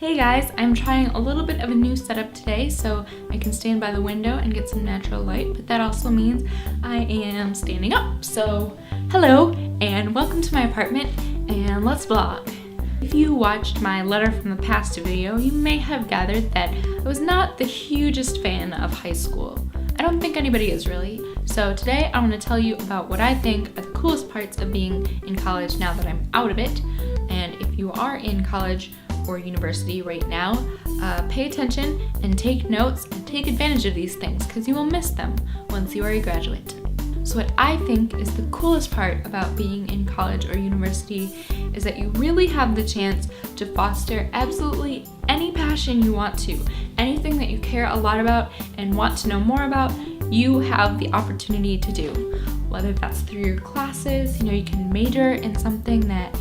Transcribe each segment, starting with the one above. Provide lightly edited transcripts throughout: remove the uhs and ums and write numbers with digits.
Hey guys, I'm trying a little bit of a new setup today so I can stand by the window and get some natural light, but that also means I am standing up. So hello and welcome to my apartment and let's vlog. If you watched my letter from the past video, you may have gathered that I was not the hugest fan of high school. I don't think anybody is really. So today I want to tell you about what I think are the coolest parts of being in college now that I'm out of it. And if you are in college or university right now, pay attention and take notes and take advantage of these things because you will miss them once you are a graduate. So what I think is the coolest part about being in college or university is that you really have the chance to foster absolutely any passion you want to. Anything that you care a lot about and want to know more about, you have the opportunity to do. Whether that's through your classes, you can major in something that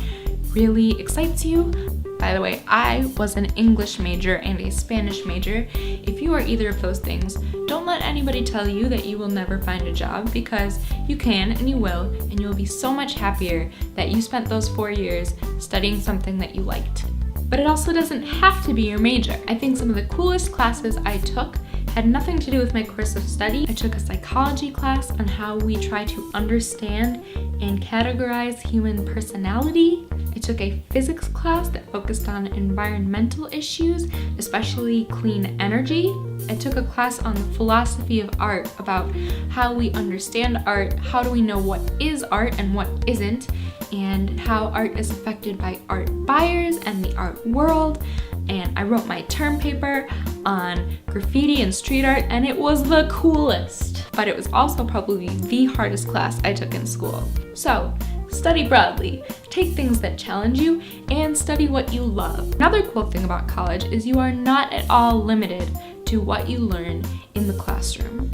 really excites you. By the way, I was an English major and a Spanish major. If you are either of those things, don't let anybody tell you that you will never find a job, because you can and you will, and you'll be so much happier that you spent those 4 years studying something that you liked. But it also doesn't have to be your major. I think some of the coolest classes I took had nothing to do with my course of study. I took a psychology class on how we try to understand and categorize human personality. I took a physics class that focused on environmental issues, especially clean energy. I took a class on the philosophy of art, about how we understand art, how do we know what is art and what isn't, and how art is affected by art buyers and the art world. And I wrote my term paper on graffiti and street art, and it was the coolest. But it was also probably the hardest class I took in school. So, study broadly, take things that challenge you, and study what you love. Another cool thing about college is you are not at all limited to what you learn in the classroom.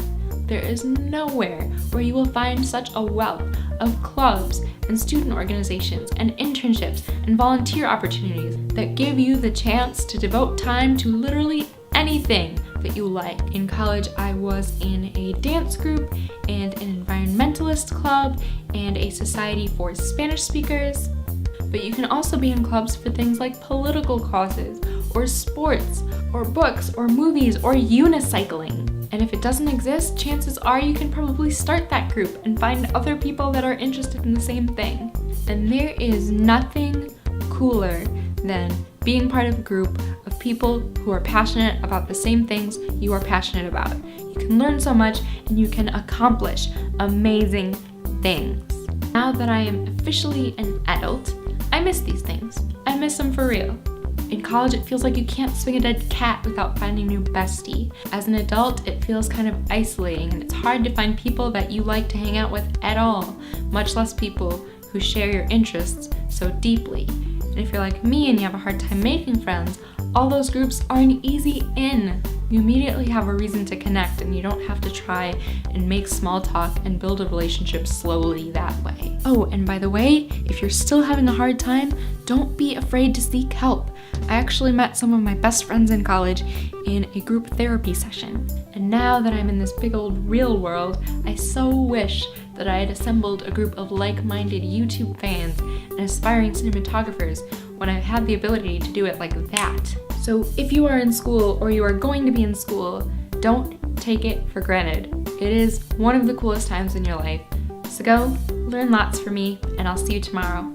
There is nowhere where you will find such a wealth of clubs and student organizations and internships and volunteer opportunities that give you the chance to devote time to literally anything that you like. In college, I was in a dance group and an environmentalist club and a society for Spanish speakers. But you can also be in clubs for things like political causes, or sports, or books, or movies, or unicycling. And if it doesn't exist, chances are you can probably start that group and find other people that are interested in the same thing. And there is nothing cooler than being part of a group of people who are passionate about the same things you are passionate about. You can learn so much and you can accomplish amazing things. Now that I am officially an adult, I miss these things. I miss them for real. In college, it feels like you can't swing a dead cat without finding a new bestie. As an adult, it feels kind of isolating, and it's hard to find people that you like to hang out with at all, much less people who share your interests so deeply. And if you're like me and you have a hard time making friends, all those groups are an easy in. You immediately have a reason to connect, and you don't have to try and make small talk and build a relationship slowly that way. Oh, and by the way, if you're still having a hard time, don't be afraid to seek help. I actually met some of my best friends in college in a group therapy session. And now that I'm in this big old real world, I so wish that I had assembled a group of like-minded YouTube fans and aspiring cinematographers when I had the ability to do it like that. So if you are in school or you are going to be in school, don't take it for granted. It is one of the coolest times in your life. So go learn lots from me, and I'll see you tomorrow.